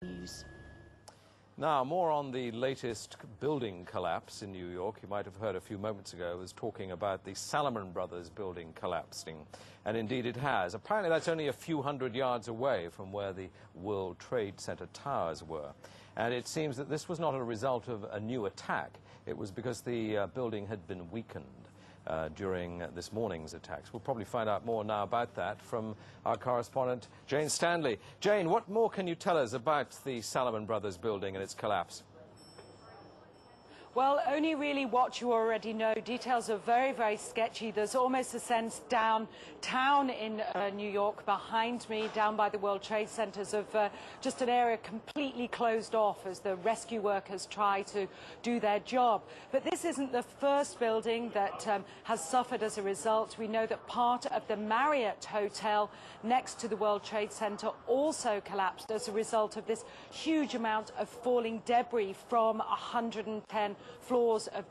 News. Now, more on the latest building collapse in New York. You might have heard a few moments ago, I was talking about the Salomon Brothers building collapsing. And indeed it has. Apparently that's only a few hundred yards away from where the World Trade Center towers were. And it seems that this was not a result of a new attack. It was because the building had been weakened during this morning's attacks. We'll probably find out more now about that from our correspondent, Jane Stanley. Jane, what more can you tell us about the Salomon Brothers building and its collapse? Well, only really what you already know. Details are very, very sketchy. There's almost a sense downtown in New York behind me, down by the World Trade Centers, of just an area completely closed off as the rescue workers try to do their job. But this isn't the first building that has suffered as a result. We know that part of the Marriott Hotel next to the World Trade Center also collapsed as a result of this huge amount of falling debris from 110 floors of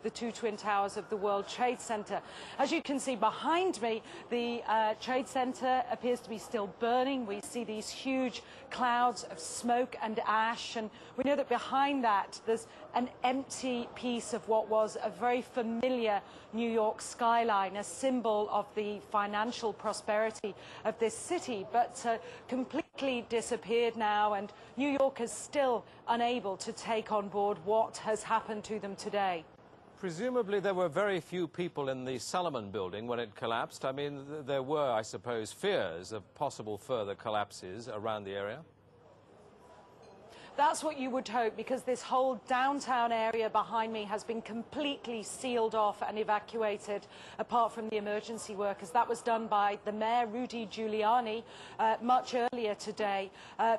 the two twin towers of the World Trade Center. As you can see behind me, the Trade Center appears to be still burning. We see these huge clouds of smoke and ash, and we know that behind that there's an empty piece of what was a very familiar New York skyline, a symbol of the financial prosperity of this city, but completely disappeared now, and New York is still unable to take on board what has happened to them today. Presumably there were very few people in the Salomon building when it collapsed. I mean, there were, I suppose, fears of possible further collapses around the area. That's what you would hope, because this whole downtown area behind me has been completely sealed off and evacuated, apart from the emergency workers. That was done by the mayor, Rudy Giuliani, much earlier today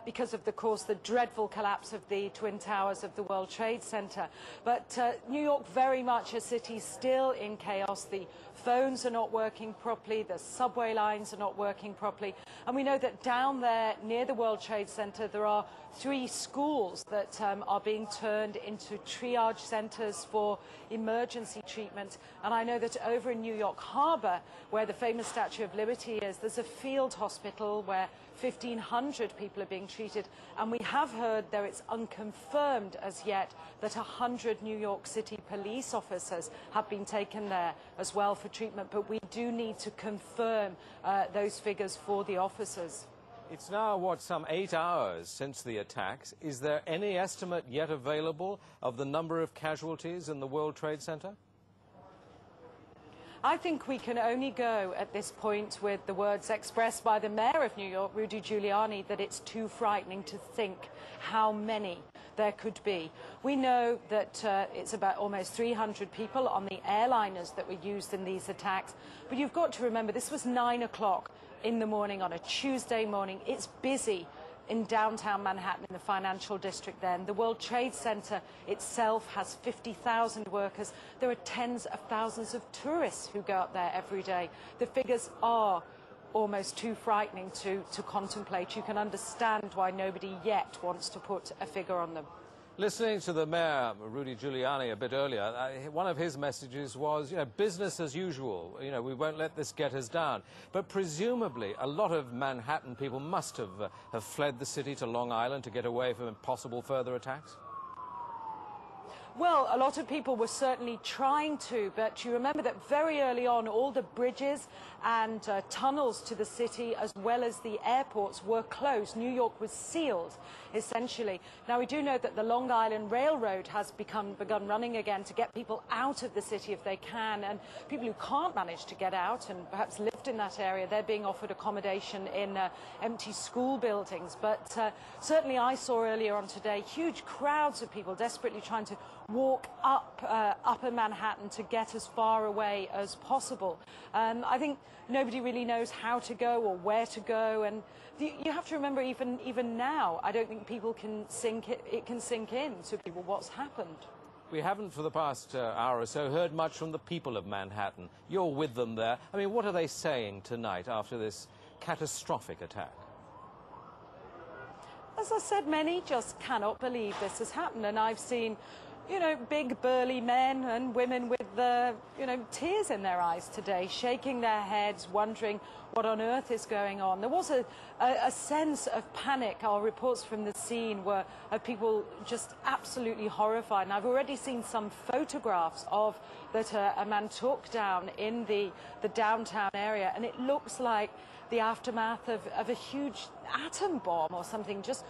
because of, course, the dreadful collapse of the Twin Towers of the World Trade Center. But New York, very much a city still in chaos. The phones are not working properly, the subway lines are not working properly, and we know that down there near the World Trade Center there are 3 schools that are being turned into triage centers for emergency treatment. And I know that over in New York Harbor, where the famous Statue of Liberty is, there's a field hospital where 1,500 people are being treated, and we have heard, though it's unconfirmed as yet, that 100 New York City police officers have been taken there as well for treatment, but we do need to confirm those figures for the officers. It's now, what, some 8 hours since the attacks. Is there any estimate yet available of the number of casualties in the World Trade Center? I think we can only go at this point with the words expressed by the mayor of New York, Rudy Giuliani, that it's too frightening to think how many there could be. We know that it's about almost 300 people on the airliners that were used in these attacks. But you've got to remember, this was 9 o'clock in the morning on a Tuesday morning. It's busy in downtown Manhattan, in the financial district then. The World Trade Center itself has 50,000 workers. There are tens of thousands of tourists who go up there every day. The figures are almost too frightening to contemplate. You can understand why nobody yet wants to put a figure on them. Listening to the mayor, Rudy Giuliani, a bit earlier, one of his messages was, business as usual. We won't let this get us down. But presumably, a lot of Manhattan people must have fled the city to Long Island to get away from possible further attacks? Well, a lot of people were certainly trying to, but you remember that very early on, all the bridges and tunnels to the city, as well as the airports, were closed. New York was sealed, essentially. Now, we do know that the Long Island Railroad has begun running again to get people out of the city if they can, and people who can't manage to get out and perhaps lived in that area, they're being offered accommodation in empty school buildings. But certainly I saw earlier on today huge crowds of people desperately trying to walk up upper Manhattan to get as far away as possible. I think nobody really knows how to go or where to go, and you have to remember, even now, I don't think people can it can sink in to people what's happened. We haven't, for the past hour or so, heard much from the people of Manhattan. You're with them there. I mean, what are they saying tonight after this catastrophic attack? As I said, many just cannot believe this has happened, and I've seen big burly men and women with the, tears in their eyes today, shaking their heads, wondering what on earth is going on. There was a sense of panic. Our reports from the scene were of people just absolutely horrified. And I've already seen some photographs of that a man took down in the downtown area, and it looks like the aftermath of a huge atom bomb or something, just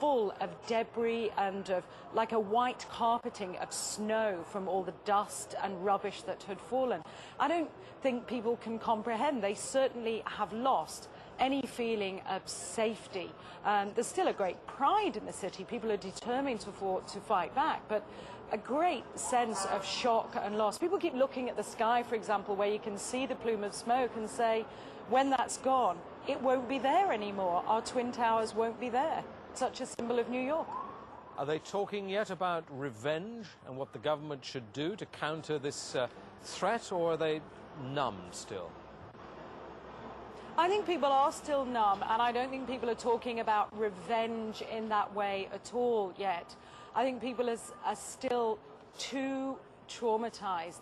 full of debris and of like a white carpeting of snow from all the dust and rubbish that had fallen. I don't think people can comprehend. They certainly have lost any feeling of safety. There's still a great pride in the city. People are determined to fight back, but a great sense of shock and loss. People keep looking at the sky, for example, where you can see the plume of smoke and say, when that's gone, it won't be there anymore. Our Twin Towers won't be there. Such a symbol of New York. Are they talking yet about revenge and what the government should do to counter this threat, or are they numb still? I think people are still numb, and I don't think people are talking about revenge in that way at all yet. I think people are still too traumatized.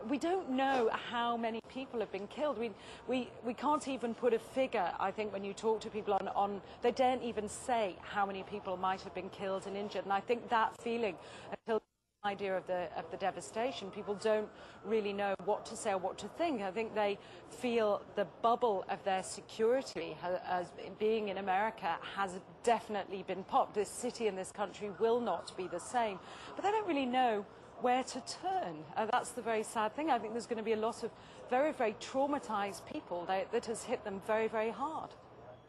We don't know how many people have been killed. We can't even put a figure. I think when you talk to people on they daren't even say how many people might have been killed and injured. And I think that feeling, until the idea of the devastation, people don't really know what to say or what to think. I think they feel the bubble of their security as being in America has definitely been popped. This city and this country will not be the same. But they don't really know where to turn. That's the very sad thing. I think there's going to be a lot of very, very traumatized people that has hit them very, very hard.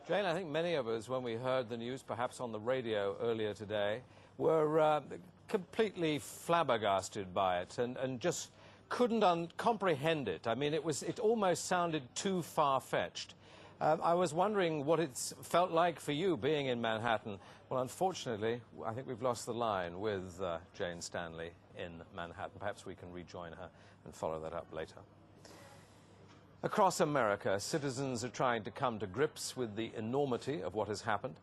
Jane, I think many of us, when we heard the news, perhaps on the radio earlier today, were completely flabbergasted by it and just couldn't comprehend it. I mean, it almost sounded too far-fetched. I was wondering what it's felt like for you being in Manhattan. Well, unfortunately, I think we've lost the line with Jane Stanley in Manhattan. Perhaps we can rejoin her and follow that up later. Across America, citizens are trying to come to grips with the enormity of what has happened.